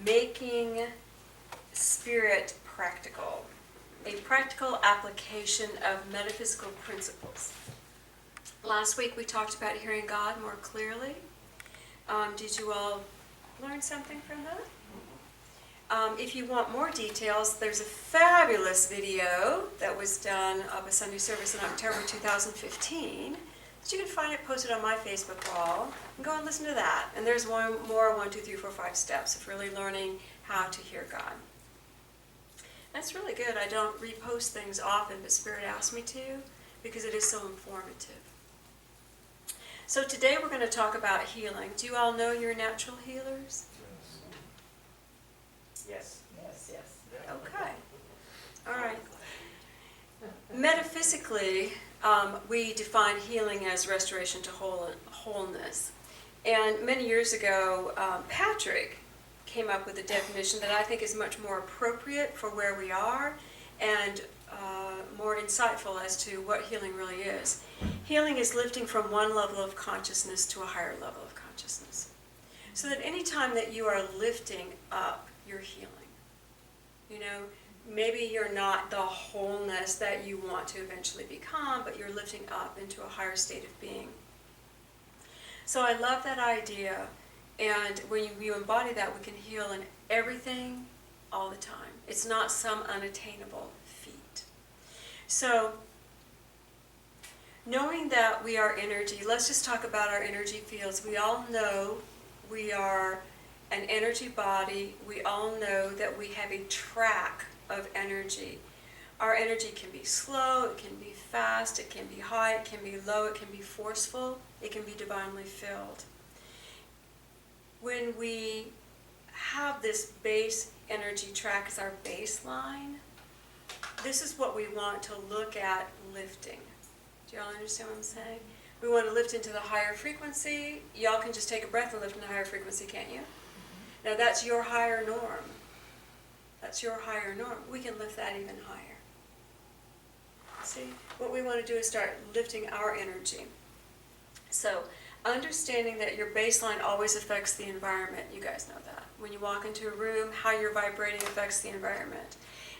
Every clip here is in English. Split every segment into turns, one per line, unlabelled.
Making Spirit Practical, a practical application of metaphysical principles. Last week we talked about hearing God more clearly. Did you all learn something from that? If you want more details, there's a fabulous video that was done of a Sunday service in October 2015. You can find it posted on my Facebook wall, and go and listen to that. And there's one more 1, 2, 3, 4, 5 steps of really learning how to hear God. That's really good. I don't repost things often, but Spirit asked me to because it is so informative. So today we're going to talk about healing. Do you all know you're natural healers?
Yes.
Okay. All right. Metaphysically, we define healing as restoration to wholeness. And many years ago, Patrick came up with a definition that I think is much more appropriate for where we are and more insightful as to what healing really is. Healing is lifting from one level of consciousness to a higher level of consciousness. So that any time that you are lifting up, you're healing. You know, maybe you're not the wholeness that you want to eventually become, but you're lifting up into a higher state of being. So I love that idea, and when you embody that, we can heal in everything all the time. It's not some unattainable feat. So, knowing that we are energy, let's just talk about our energy fields. We all know we are an energy body. We all know that we have a track of energy. Our energy can be slow, it can be fast, it can be high, it can be low, it can be forceful, it can be divinely filled. When we have this base energy track as our baseline, this is what we want to look at lifting. Do y'all understand what I'm saying? We want to lift into the higher frequency. Y'all can just take a breath and lift into higher frequency, can't you? Now that's your higher norm. That's your higher norm. We can lift that even higher. See, what we want to do is start lifting our energy. So, understanding that your baseline always affects the environment. You guys know that. When you walk into a room, how you're vibrating affects the environment.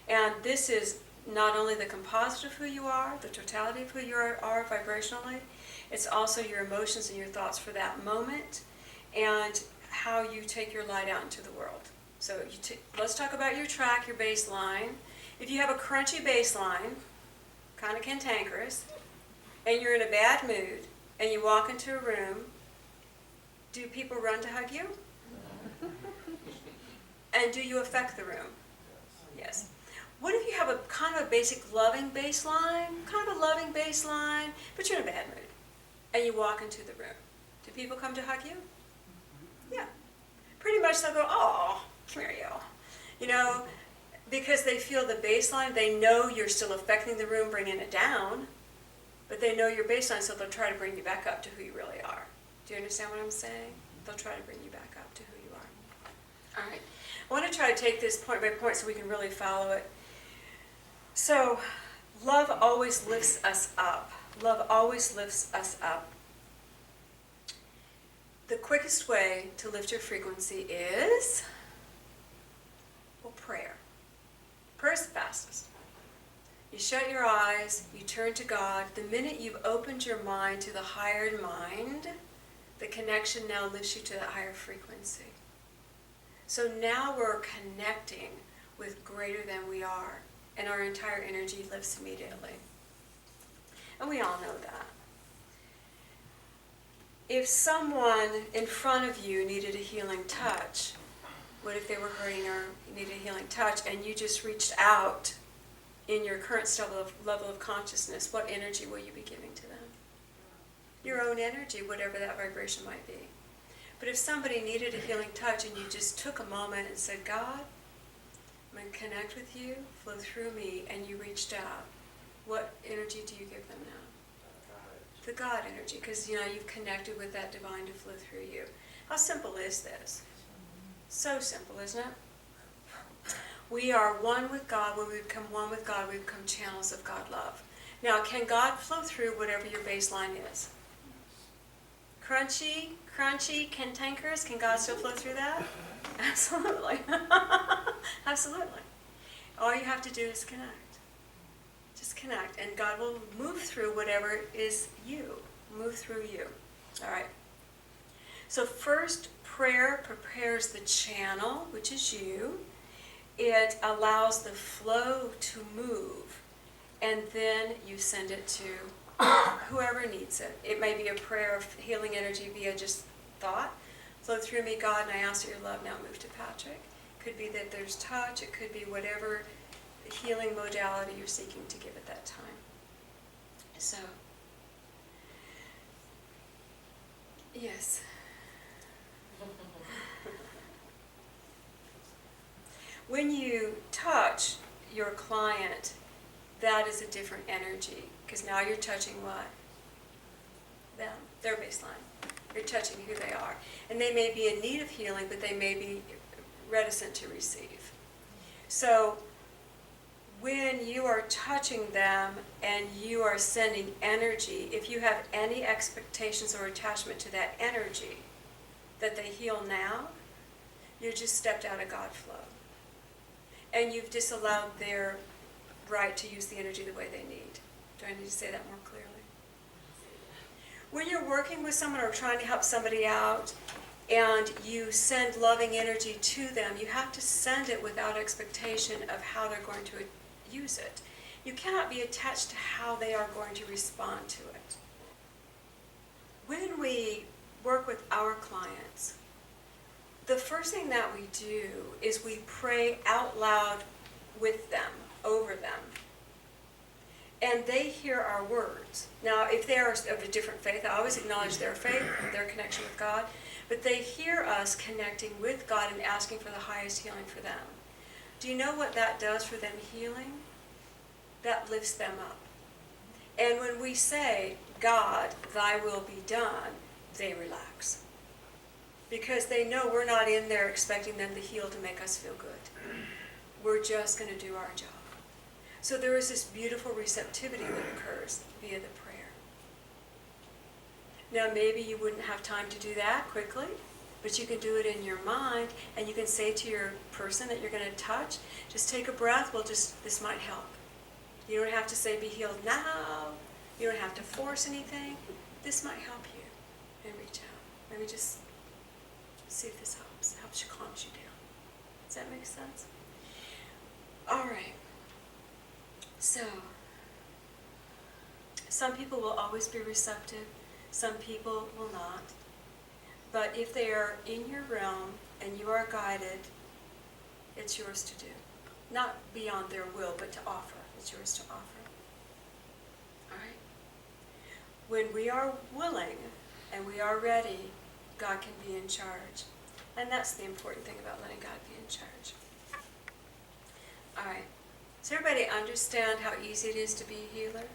And this is not only the composite of who you are, the totality of who you are vibrationally, it's also your emotions and your thoughts for that moment, and how you take your light out into the world. So let's talk about your track, your baseline. If you have a crunchy baseline, kind of cantankerous, and you're in a bad mood, and you walk into a room, do people run to hug you? And do you affect the room? Yes. What if you have a kind of a basic loving baseline, but you're in a bad mood, and you walk into the room? Do people come to hug you? Yeah. Pretty much they'll go, oh, come here, y'all. You know, because they feel the baseline, they know you're still affecting the room, bringing it down, but they know your baseline, so they'll try to bring you back up to who you really are. Do you understand what I'm saying? They'll try to bring you back up to who you are. All right. I want to try to take this point by point so we can really follow it. So, love always lifts us up. Love always lifts us up. The quickest way to lift your frequency is, well, prayer. Prayer is the fastest. You shut your eyes, you turn to God. The minute you've opened your mind to the higher mind, the connection now lifts you to that higher frequency. So now we're connecting with greater than we are, and our entire energy lifts immediately. And we all know that. If someone in front of you needed a healing touch, what if they were hurting or needed a healing touch, and you just reached out in your current level of consciousness, what energy will you be giving to them? Your own energy, whatever that vibration might be. But if somebody needed a healing touch and you just took a moment and said, God, I'm going to connect with you, flow through me, and you reached out, what energy do you give them now? The God energy, because you've connected with that divine to flow through you. How simple is this? So simple, isn't it? We are one with God. When we become one with God, we become channels of God love. Now, can God flow through whatever your baseline is? Crunchy, crunchy cantankerous, can God still flow through that? Absolutely. Absolutely. All you have to do is connect. Just connect, and God will move through whatever is you. Move through you. All right. So first, prayer prepares the channel, which is you. It allows the flow to move, and then you send it to whoever needs it. It may be a prayer of healing energy via just thought. Flow through me, God, and I ask that your love now move to Patrick. Could be that there's touch. It could be whatever healing modality you're seeking to give at that time. So, yes. When you touch your client, that is a different energy, because now you're touching what? Them, their baseline. You're touching who they are. And they may be in need of healing, but they may be reticent to receive. So when you are touching them and you are sending energy, if you have any expectations or attachment to that energy that they heal now, you just stepped out of God flow. And you've disallowed their right to use the energy the way they need. Do I need to say that more clearly? When you're working with someone or trying to help somebody out and you send loving energy to them, you have to send it without expectation of how they're going to use it. You cannot be attached to how they are going to respond to it. When we work with our clients, the first thing that we do is we pray out loud with them, over them. And they hear our words. Now, if they are of a different faith, I always acknowledge their faith, their connection with God, but they hear us connecting with God and asking for the highest healing for them. Do you know what that does for them healing? That lifts them up. And when we say, God, thy will be done, they relax. Because they know we're not in there expecting them to heal to make us feel good. We're just going to do our job. So there is this beautiful receptivity that occurs via the prayer. Now maybe you wouldn't have time to do that quickly, but you can do it in your mind, and you can say to your person that you're going to touch, just take a breath, this might help. You don't have to say be healed now. You don't have to force anything. This might help you. And reach out. Let me just see if this helps you, calms you down. Does that make sense? All right. So, some people will always be receptive. Some people will not. But if they are in your realm and you are guided, it's yours to do. Not beyond their will, but to offer. It's yours to offer. All right? When we are willing and we are ready, God can be in charge. And that's the important thing about letting God be in charge. All right. Does everybody understand how easy it is to be a healer?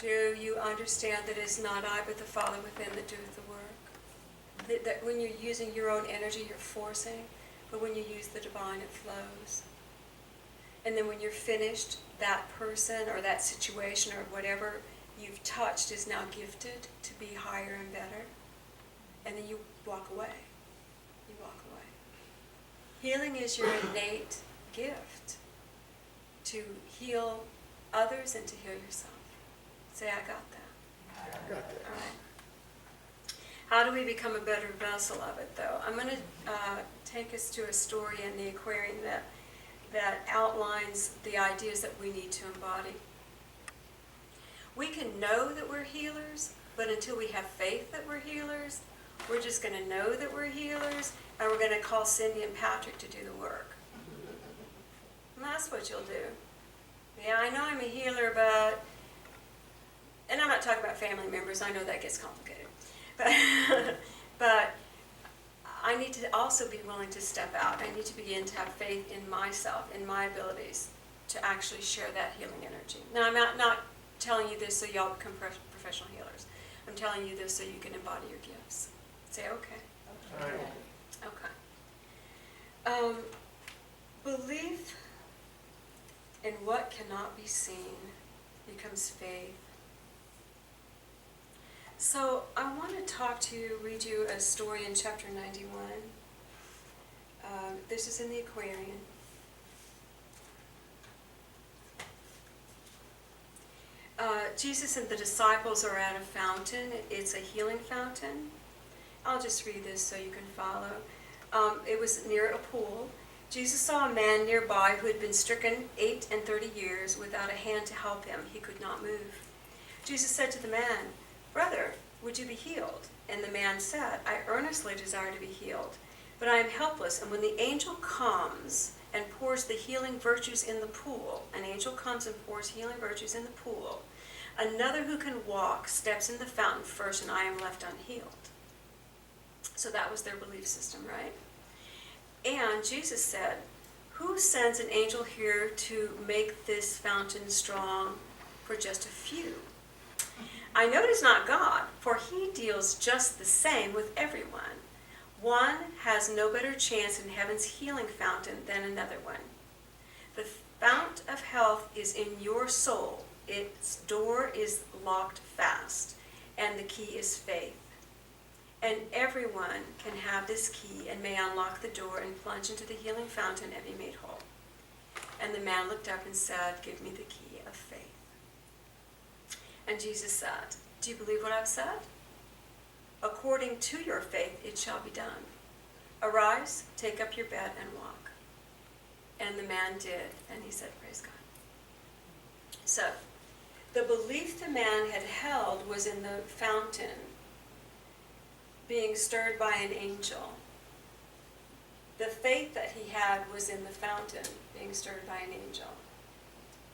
Do you understand that it's not I, but the Father within that doeth the work? That when you're using your own energy, you're forcing, but when you use the divine, it flows. And then when you're finished, that person or that situation or whatever you've touched is now gifted to be higher and better. And then you walk away. You walk away. Healing is your innate gift to heal others and to heal yourself. Say, I got that.
I got that.
All right. How do we become a better vessel of it, though? I'm going to take us to a story in the Aquarian that outlines the ideas that we need to embody. We can know that we're healers, but until we have faith that we're healers, we're just going to know that we're healers, and we're going to call Cindy and Patrick to do the work. And that's what you'll do. Yeah, I know I'm a healer, but... And I'm not talking about family members. I know that gets complicated. But I need to also be willing to step out. I need to begin to have faith in myself, in my abilities, to actually share that healing energy. Now, I'm not telling you this so y'all become professional healers. I'm telling you this so you can embody your gifts. Say, okay. Okay. Belief in what cannot be seen becomes faith. So I want to read you a story in chapter 91. This is in the Aquarian. Jesus and the disciples are at a fountain. It's a healing fountain. I'll just read this so you can follow. It was near a pool. Jesus saw a man nearby who had been stricken 38 years without a hand to help him. He could not move. Jesus said to the man, "Brother, would you be healed?" And the man said, "I earnestly desire to be healed, but I am helpless, and when the angel comes and pours the healing virtues in the pool, an angel comes and pours healing virtues in the pool, another who can walk steps in the fountain first, and I am left unhealed." So that was their belief system, right? And Jesus said, "Who sends an angel here to make this fountain strong for just a few? I know it is not God, for he deals just the same with everyone. One has no better chance in heaven's healing fountain than another one. The fount of health is in your soul. Its door is locked fast, and the key is faith. And everyone can have this key and may unlock the door and plunge into the healing fountain and be made whole." And the man looked up and said, "Give me the key of faith." And Jesus said, "Do you believe what I've said? According to your faith, it shall be done. Arise, take up your bed, and walk." And the man did, and he said, "Praise God." So, the belief the man had held was in the fountain being stirred by an angel. The faith that he had was in the fountain being stirred by an angel.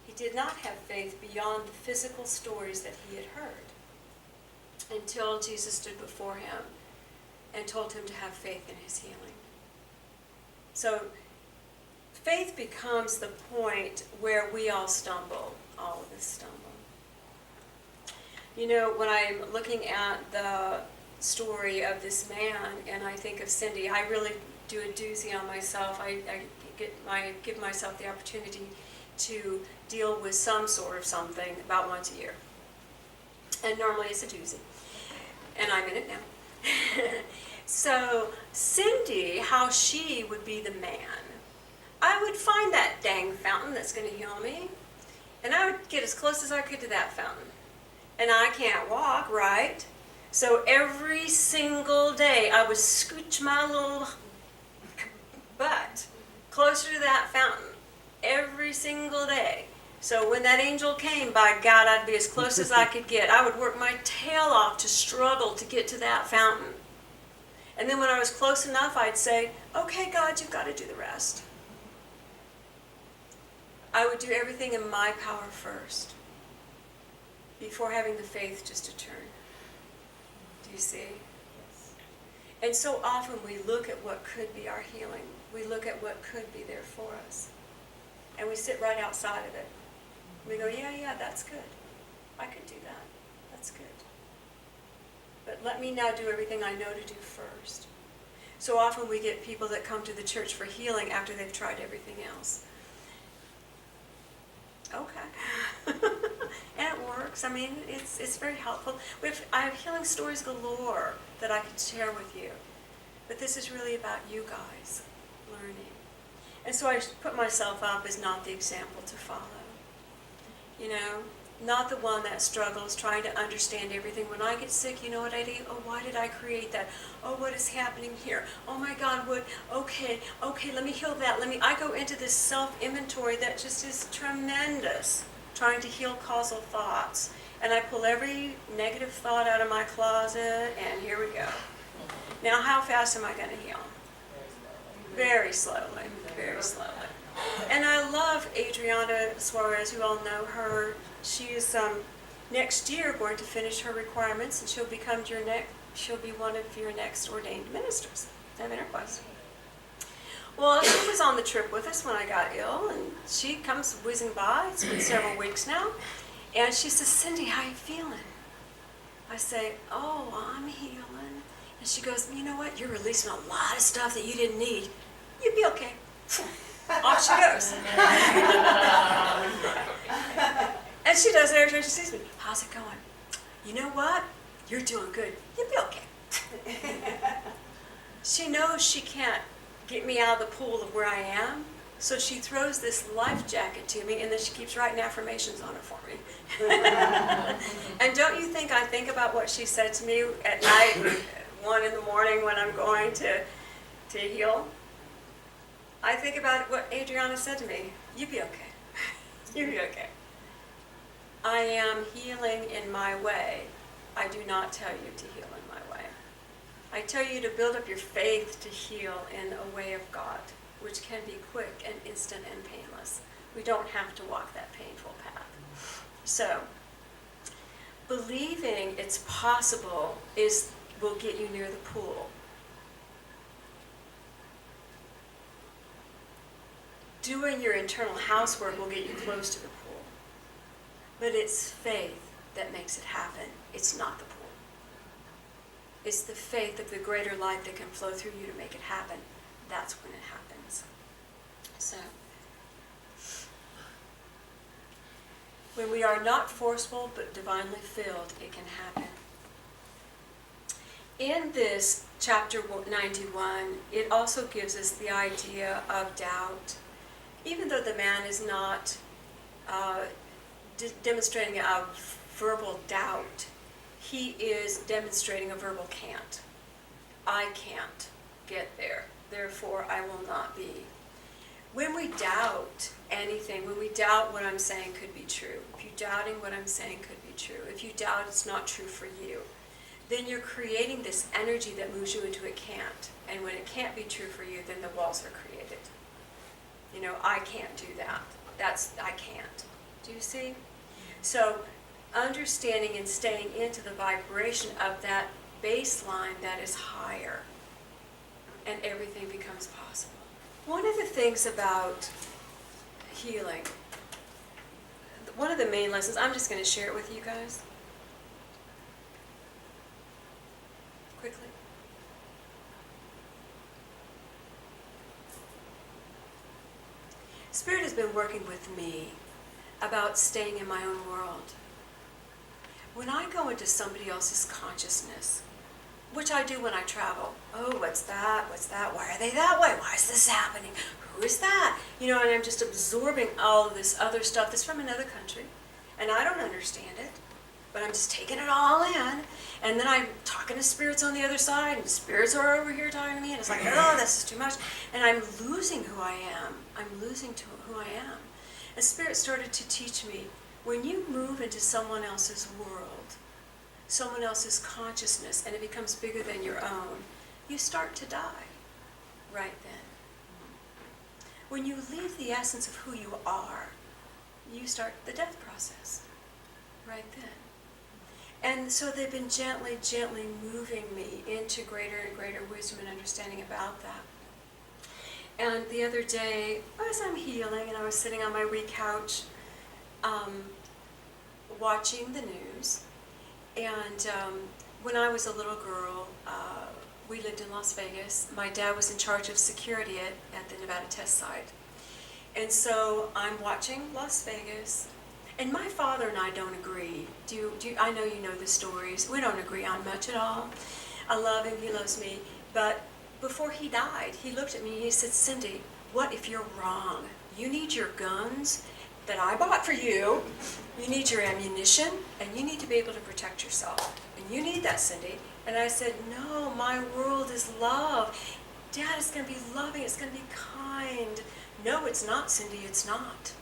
He did not have faith beyond the physical stories that he had heard until Jesus stood before him and told him to have faith in his healing. So faith becomes the point where we all stumble. All of us stumble. You know, when I'm looking at the story of this man and I think of Cindy, I really do a doozy on myself. I give myself the opportunity to deal with some sort of something about once a year. And normally it's a doozy. And I'm in it now. So Cindy, how she would be the man. I would find that dang fountain that's going to heal me. And I would get as close as I could to that fountain. And I can't walk, right? So every single day I would scooch my little butt closer to that fountain. Every single day. So when that angel came, by God, I'd be as close as I could get. I would work my tail off to struggle to get to that fountain. And then when I was close enough, I'd say, "Okay, God, you've got to do the rest." I would do everything in my power first, before having the faith just to turn. Do you see? And so often we look at what could be our healing. We look at what could be there for us. And we sit right outside of it. We go, yeah, that's good. I could do that. That's good. But let me now do everything I know to do first. So often we get people that come to the church for healing after they've tried everything else. Okay. And it works. I mean, it's very helpful. I have healing stories galore that I could share with you. But this is really about you guys learning. And so I put myself up as not the example to follow. You know, not the one that struggles trying to understand everything. When I get sick, you know what I do? Oh, why did I create that? Oh, what is happening here? Oh my God, what? Okay, let me heal that. I go into this self-inventory that just is tremendous, trying to heal causal thoughts. And I pull every negative thought out of my closet, and here we go. Now, how fast am I going to heal? Very slowly, very slowly. And I love Adriana Suarez, you all know her. She is next year going to finish her requirements, and she'll be one of your next ordained ministers at Interquest. Well, she was on the trip with us when I got ill, and she comes whizzing by. It's been several weeks now, and she says, "Cindy, how you feeling?" I say, "Oh, I'm healing." And she goes, "You know what? You're releasing a lot of stuff that you didn't need. You'd be okay." Off she goes. And she does it every time she sees me. "How's it going?" "You know what? you're doing good. You'll be okay. She knows she can't get me out of the pool of where I am, so she throws this life jacket to me, and then she keeps writing affirmations on it for me. And don't you think I think about what she said to me at night, 1 in the morning when I'm going to heal? I think about what Adriana said to me. You'll be okay. You'll be okay. I am healing in my way. I do not tell you to heal in my way. I tell you to build up your faith to heal in a way of God, which can be quick and instant and painless. We don't have to walk that painful path. So, believing it's possible will get you near the pool. Doing your internal housework will get you close to the pool. But it's faith that makes it happen. It's not the pool. It's the faith of the greater light that can flow through you to make it happen. That's when it happens. So, when we are not forceful but divinely filled, it can happen. In this chapter 91, it also gives us the idea of doubt. Even though the man is not demonstrating a verbal doubt, he is demonstrating a verbal can't. I can't get there, therefore I will not be. When we doubt anything, when we doubt what I'm saying could be true, if you're doubting what I'm saying could be true, if you doubt it's not true for you, then you're creating this energy that moves you into a can't. And when it can't be true for you, then the walls are created. You know, I can't do that. I can't. Do you see? So, understanding and staying into the vibration of that baseline that is higher, and everything becomes possible. One of the things about healing, one of the main lessons, I'm just going to share it with you guys quickly. Spirit has been working with me about staying in my own world. When I go into somebody else's consciousness, which I do when I travel, oh, what's that? What's that? Why are they that way? Why is this happening? Who is that? You know, and I'm just absorbing all of this other stuff that's from another country, and I don't understand it, but I'm just taking it all in, and then I'm talking to spirits on the other side, and spirits are over here talking to me, and it's like, oh, this is too much, and I'm losing who I am. I'm losing to who I am. And Spirit started to teach me, when you move into someone else's world, someone else's consciousness, and it becomes bigger than your own, you start to die right then. When you leave the essence of who you are, you start the death process right then. And so they've been gently, gently moving me into greater and greater wisdom and understanding about that. And the other day, as I'm healing, and I was sitting on my wee couch, watching the news, and when I was a little girl, we lived in Las Vegas. My dad was in charge of security at the Nevada test site. And so I'm watching Las Vegas, and my father and I don't agree. I know you know the stories. We don't agree on much at all. I love him, he loves me, but before he died, he looked at me and he said, Cindy, what if you're wrong? You need your guns that I bought for you. You need your ammunition, and you need to be able to protect yourself. And you need that, Cindy. And I said, no, my world is love. Dad, it's going to be loving. It's going to be kind. No, it's not, Cindy. It's not.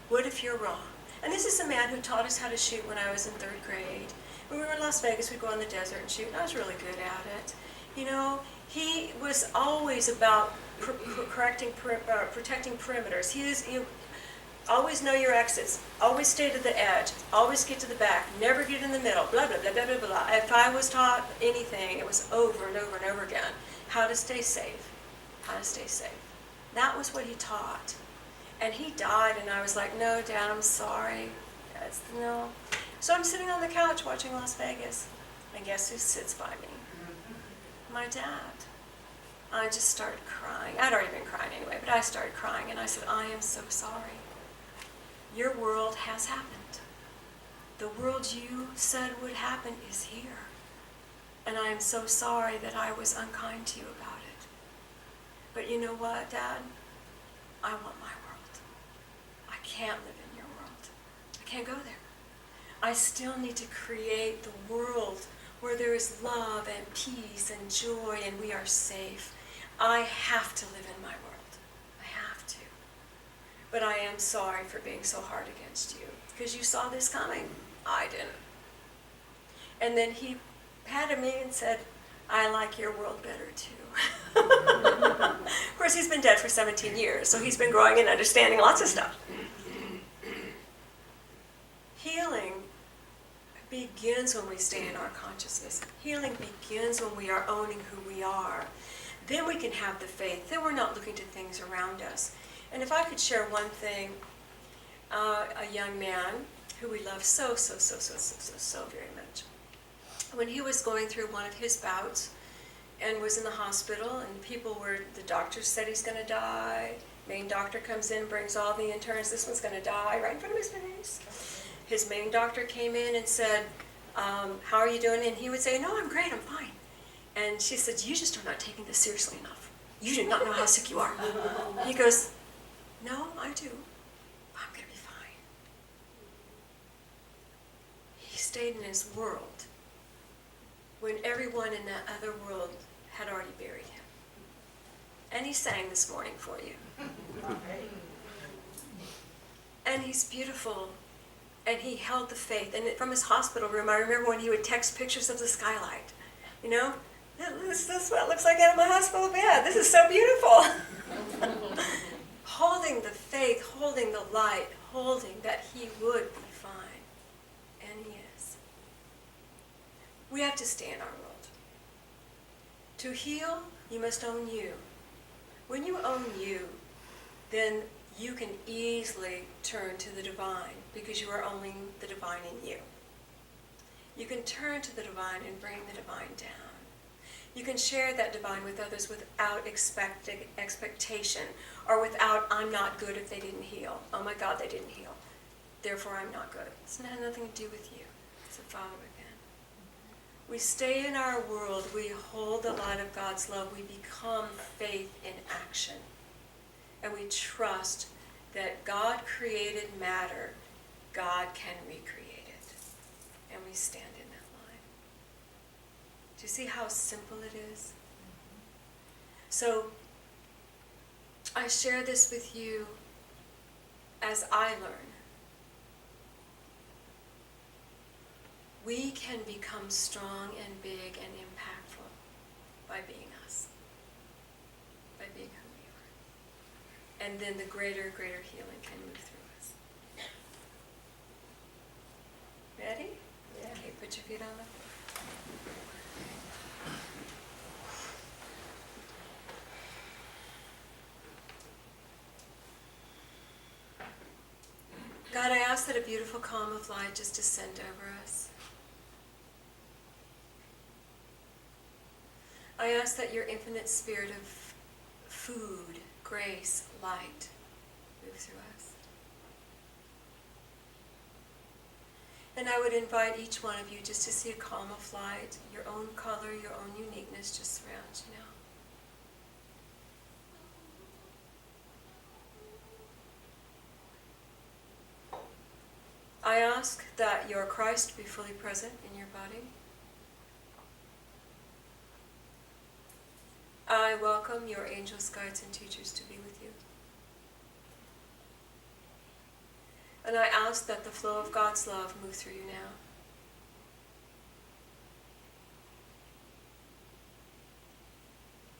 What if you're wrong? And this is a man who taught us how to shoot when I was in 3rd grade. When we were in Las Vegas, we'd go in the desert and shoot, and I was really good at it. You know, he was always about protecting perimeters. He always know your exits, always stay to the edge, always get to the back, never get in the middle, blah, blah, blah, blah, blah, blah. If I was taught anything, it was over and over and over again, how to stay safe, how to stay safe. That was what he taught. And he died, and I was like, no, Dad, I'm sorry. No. So I'm sitting on the couch watching Las Vegas, and guess who sits by me? My dad. I just started crying. I'd already been crying anyway, but I started crying, and I said, I am so sorry. Your world has happened. The world you said would happen is here. And I am so sorry that I was unkind to you about it. But you know what, Dad? I want my world. I can't live in your world. I can't go there. I still need to create the world where there is love and peace and joy and we are safe. I have to live in my world. I have to. But I am sorry for being so hard against you, because you saw this coming. I didn't. And then he patted me and said, I like your world better too. Of course, he's been dead for 17 years, so he's been growing and understanding lots of stuff. Healing begins when we stay in our consciousness. Healing begins when we are owning who we are. Then we can have the faith. Then we're not looking to things around us. And if I could share one thing, a young man who we love so very much. When he was going through one of his bouts and was in the hospital, and the doctor said he's going to die. Main doctor comes in, brings all the interns. This one's going to die right in front of his face. His main doctor came in and said, how are you doing? And he would say, no, I'm great, I'm fine. And she said, you just are not taking this seriously enough. You do not know how sick you are. He goes, no, I do. I'm going to be fine. He stayed in his world when everyone in that other world had already buried him. And he sang this morning for you. And he's beautiful. And he held the faith. And from his hospital room, I remember when he would text pictures of the skylight. You know, this is what it looks like out of my hospital bed. This is so beautiful. Holding the faith, holding the light, holding that he would be fine. And he is. We have to stay in our world. To heal, you must own you. When you own you, then you can easily turn to the divine, because you are owning the divine in you. You can turn to the divine and bring the divine down. You can share that divine with others without expectation, or without, I'm not good if they didn't heal. Oh my God, they didn't heal. Therefore, I'm not good. It's not nothing to do with you. It's a Father again. We stay in our world. We hold the light of God's love. We become faith in action. And we trust that God created matter. God can recreate it. And we stand in that line. Do you see how simple it is? So, I share this with you as I learn. We can become strong and big and impactful by being us. By being who we are. And then the greater healing can move through us. Ready? Yeah. Okay, put your feet on the floor. God, I ask that a beautiful calm of light just descend over us. I ask that your infinite spirit of food, grace, light move through us. And I would invite each one of you just to see a calm of light, your own color, your own uniqueness just surrounds you now. I ask that your Christ be fully present in your body. I welcome your angels, guides, and teachers to be with you. And I ask that the flow of God's love move through you now.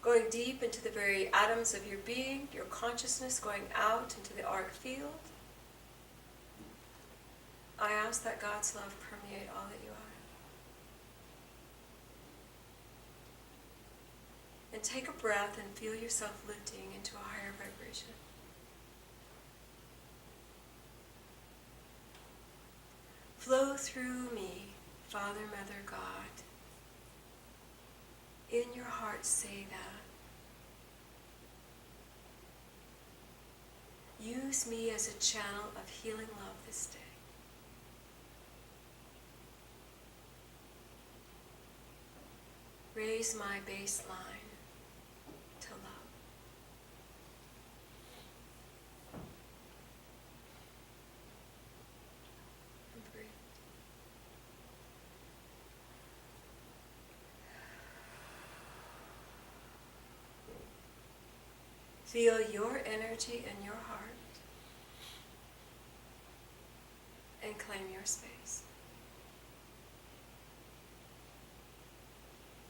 Going deep into the very atoms of your being, your consciousness, going out into the arc field. I ask that God's love permeate all that you are. And take a breath and feel yourself lifting into a higher vibration. Flow through me, Father, Mother, God. In your heart, say that. Use me as a channel of healing love this day. Raise my baseline to love. And breathe. Feel your energy in your heart and claim your space.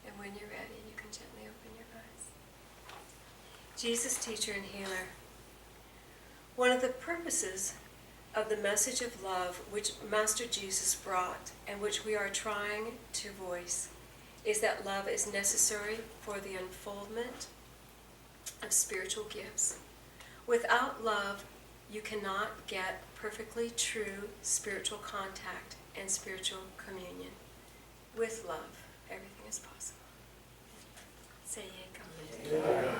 And when you're ready, you can gently open your eyes. Jesus, teacher and healer, one of the purposes of the message of love which Master Jesus brought and which we are trying to voice is that love is necessary for the unfoldment of spiritual gifts. Without love, you cannot get perfectly true spiritual contact and spiritual communion. With love, everything is possible. Say ye, God.